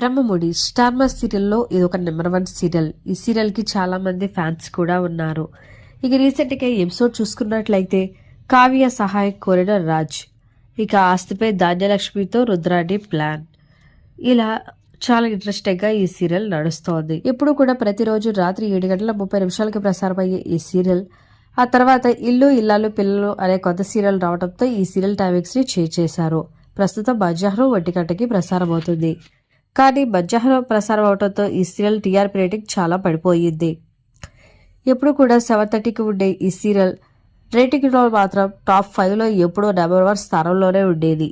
Brahmamudi star మా సీరియల్లో ఇది ఒక నెంబర్ 1 సీరియల్. ఈ సీరియల్ కి చాలా మంది ఫ్యాన్స్ కూడా ఉన్నారు. ఇక రీసెంట్ గా ఎపిసోడ్ చూసుకున్నట్లయితే కావ్య సహాయం కోరిన రాజ్, ఇక ఆస్తిపై ధాన్యలక్ష్మితో రుద్రాని ప్లాన్, ఇలా చాలా ఇంట్రెస్టింగ్ గా ఈ సీరియల్ నడుస్తోంది. ఎప్పుడు కూడా ప్రతిరోజు రాత్రి 7:30 ప్రసారమయ్యే ఈ సీరియల్ ఆ తర్వాత ఇల్లు ఇల్లాలు పిల్లలు అనే కొత్త సీరియల్ రావడంతో ఈ సీరియల్ టైమింగ్స్ ని చేంజ్ చేశారు. ప్రస్తుతం మధ్యాహ్నం 1 గంటకి ప్రసారం అవుతుంది. కానీ మధ్యాహ్నం ప్రసారం అవడంతో ఈ సీరియల్ టీఆర్పీ రేటింగ్ చాలా పడిపోయింది. ఎప్పుడు కూడా 7:30కి ఉండే ఈ సీరియల్ రేటింగ్లో మాత్రం టాప్ 5లో ఎప్పుడూ నెంబర్ 1 స్థానంలోనే ఉండేది.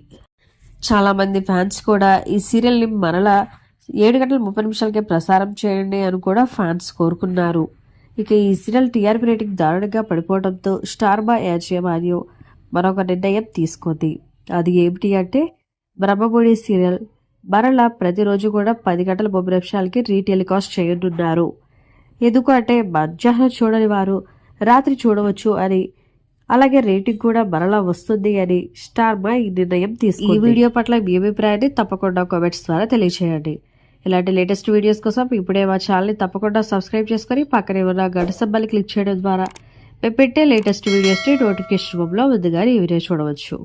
చాలా మంది ఫ్యాన్స్ కూడా ఈ సీరియల్ని మరలా 7:30 ప్రసారం చేయండి అని కూడా ఫ్యాన్స్ కోరుకున్నారు. ఇక ఈ సీరియల్ టీఆర్పీ రేటింగ్ దారుణంగా పడిపోవడంతో స్టార్ మా యాజమాన్యం మరొక నిర్ణయం తీసుకుంది. అది ఏమిటి అంటే బ్రహ్మముడి సీరియల్ మరలా ప్రతిరోజు కూడా 10:30 రీటెలికాస్ట్ చేయనున్నారు. ఎందుకంటే మధ్యాహ్నం చూడని వారు రాత్రి చూడవచ్చు అని, అలాగే రేటింగ్ కూడా మరలా వస్తుంది అని స్టార్ మా ఈ నిర్ణయం తీసుకుంది. ఈ వీడియో పట్ల మీ అభిప్రాయాన్ని తప్పకుండా కామెంట్స్ ద్వారా తెలియజేయండి. ఇలాంటి లేటెస్ట్ వీడియోస్ కోసం ఇప్పుడే మా ఛానల్ని తప్పకుండా సబ్స్క్రైబ్ చేసుకొని పక్కనే ఉన్న గంట సింబల్ని క్లిక్ చేయడం ద్వారా మేము పెట్టే లేటెస్ట్ వీడియోస్ని నోటిఫికేషన్ రూపంలో ముందుగానే ఈ వీడియో చూడవచ్చు.